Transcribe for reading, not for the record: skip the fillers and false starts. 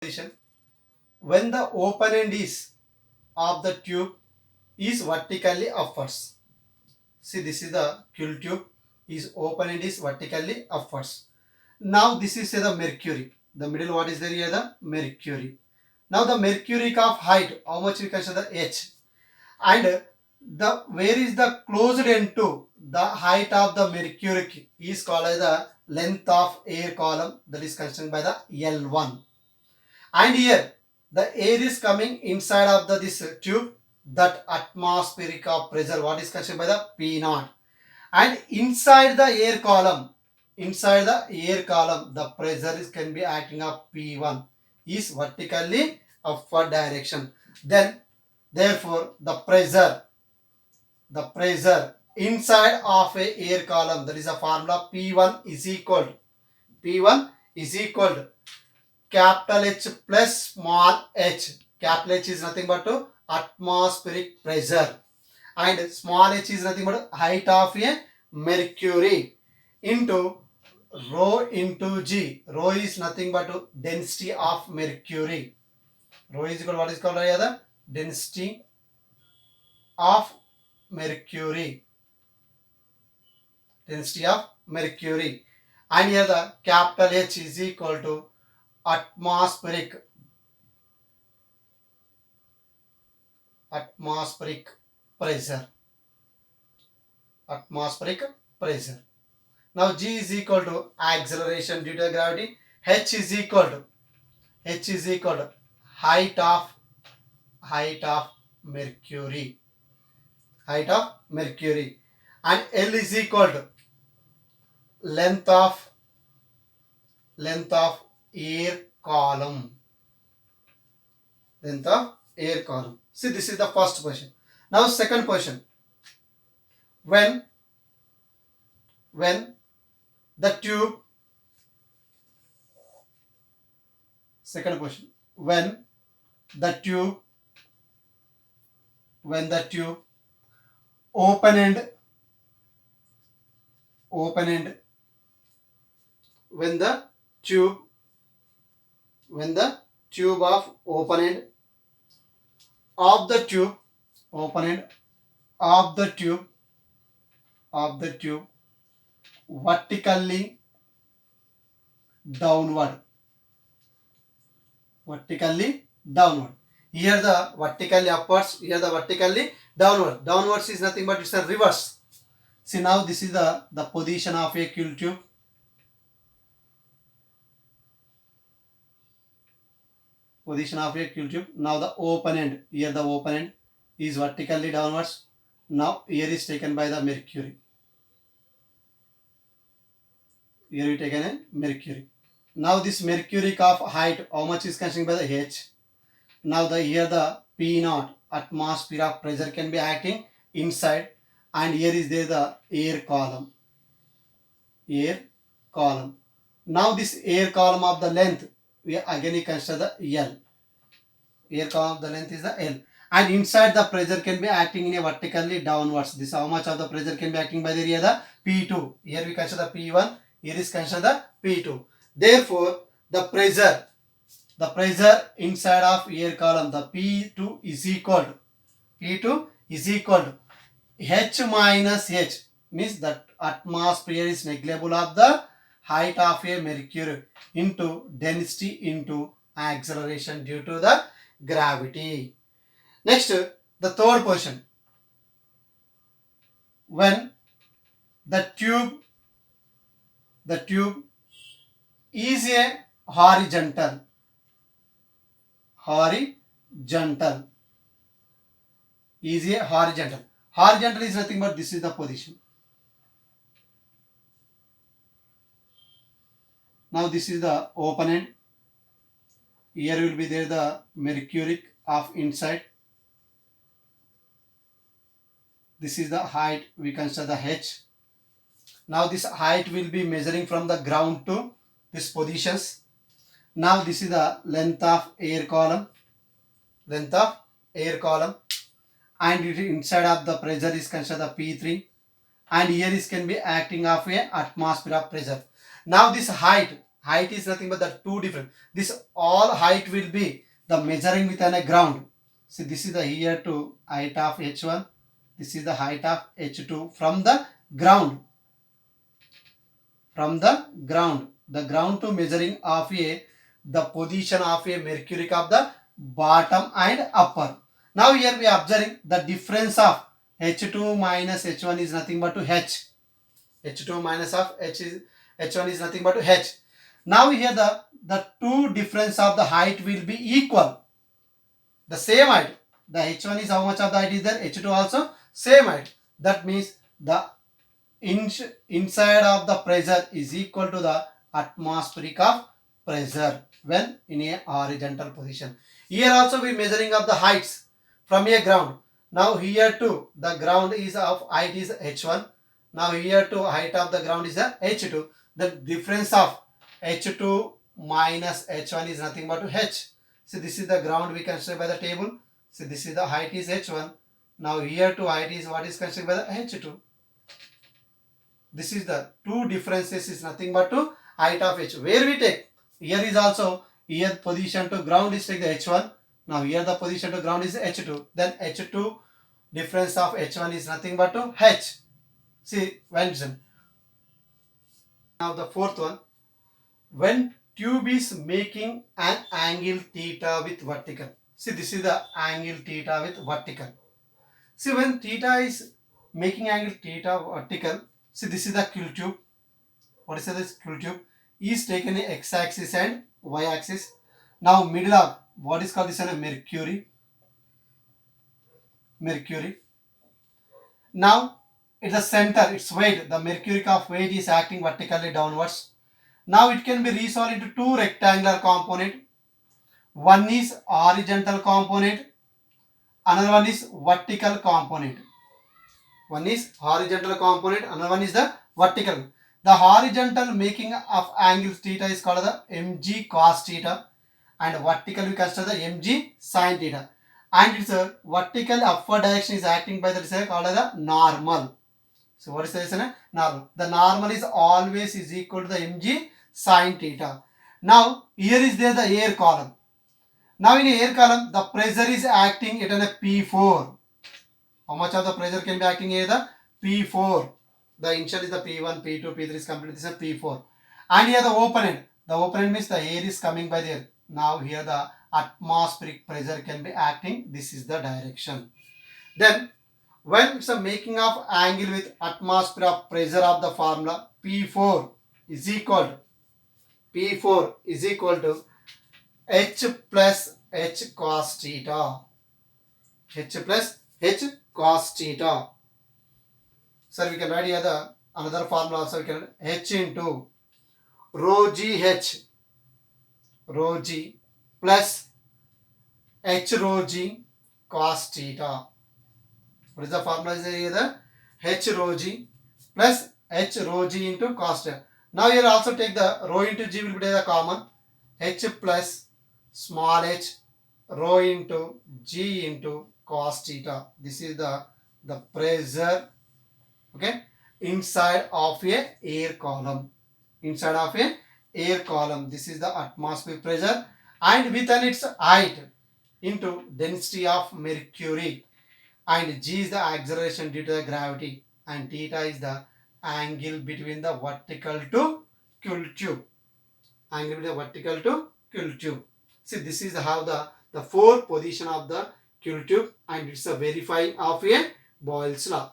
position when the open end is of the tube is vertically upwards. See, this is the Q tube is open end is vertically upwards. Now this is say the mercury. The middle what is there here? The mercury. Now the mercury of height, how much we consider h, and the where is the closed end to the height of the mercury is called as the length of air column, that is considered by the L1. And here the air is coming inside of this tube, that atmospheric of pressure what is considered by the P0. And inside the air column, the pressure is can be acting of P1 is vertically upward direction. Then therefore the pressure inside of a air column, that is a formula P1 is equal to capital H plus small h. Capital H is nothing but to atmospheric pressure, and small h is nothing but height of a mercury into rho into g. Rho is nothing but to density of mercury. Rho is equal to what is called as the density of mercury. And here the capital H is equal to atmospheric pressure. Now G is equal to acceleration due to gravity. H is equal to height of mercury. And L is equal to length of air column. See, this is the first question. Now second question. When the tube open end when the tube of open end of the tube vertically downward. Here the vertically upwards, here the vertically downward. Downwards is nothing but it's a reverse. See, now this is the position of a Q tube. Now the open end, here the open end is vertically downwards. Now here is taken by the mercury. Here we taken a mercury. Now this mercury of height, how much is considered by the H? Now here the P0 atmosphere of pressure can be acting inside, and here is there the air column. Now this air column of the length, we again consider the L. Air column of the length is the L, and inside the pressure can be acting in a vertically downwards. This how much of the pressure can be acting by the area the P2. Here we consider the P1. Here is considered the P2. Therefore, the pressure inside of air column, the P2 is equal to H minus H, means that atmosphere is negligible of the height of a mercury into density into acceleration due to the gravity. Next, the third question. When the tube is a horizontal. Horizontal is nothing but this is the position. Now this is the open end. Here will be there the mercury of inside. This is the height, we consider the H. Now this height will be measuring from the ground to these positions. Now this is the length of air column, and inside of the pressure is considered the P3, and here is can be acting of a atmosphere of pressure. Now this height height is nothing but the two different. This all height will be the measuring with a ground. See, this is the here to height of h1. This is the height of h2 from the ground. From the ground to measuring of a the position of a mercury of the bottom and upper. Now here we are observing the difference of h2 minus h1 is nothing but to h. h2 minus of h1 is nothing but to h. Now here the two difference of the height will be equal. The same height. The h1 is how much of the height is there? h2 also same height. That means the inside of the pressure is equal to the atmospheric of pressure when in a horizontal position. Here also we measuring of the heights from a ground. Now here too the ground is of height is h1. Now here too height of the ground is a h2. The difference of h2 minus h1 is nothing but to h. See, this is the ground we consider by the table. See, this is the height is h1. Now here too height is what is considered by the h2. This is the two differences is nothing but to height of h. Where we take here is also here position to ground is take the h1. Now here the position to ground is h2. Then h2 difference of h1 is nothing but to h. See, when now the fourth one, when tube is making an angle theta with vertical. See, this is the angle theta with vertical. See, when theta is making angle theta vertical, see, this is the Q tube. What is this Q tube? Is taken in x-axis and y-axis. Now middle of what is called this as a mercury. Now at the center, its weight, the mercury of weight is acting vertically downwards. Now it can be resolved into two rectangular component. One is horizontal component, another one is vertical component. One is horizontal component, another one is the vertical. The horizontal making of angle theta is called the mg cos theta, and vertical we consider the mg sin theta. And its vertical upward direction is acting by the is called the normal. So what is this? Normal. The normal is always is equal to the mg sin theta. Now here is there the air column. Now in air column the pressure is acting at a P4. How much of the pressure can be acting here? The P4. The initial is the P1, P2, P3 is complete. This is P4. And here the open end. The open end means the air is coming by there. Now here the atmospheric pressure can be acting. This is the direction. Then when it's a making of angle with atmosphere of pressure of the formula P4 is equal to H plus H cos theta. H plus H cos theta. So we can write here the another formula also. We can H into rho g plus H rho g cos theta. What is the formula? Is here the H rho g plus H rho g into cos theta. Now here also take the rho into g will be the common. H plus small h rho into g into cos theta. This is the pressure, okay, inside of a air column. Inside of a air column. This is the atmospheric pressure, and within its height into density of mercury, and g is the acceleration due to the gravity, and theta is the angle between the vertical to Q tube. Angle between the vertical to Q tube. See, this is how the four position of the Q tube, and it's a verifying of a Boyle's law.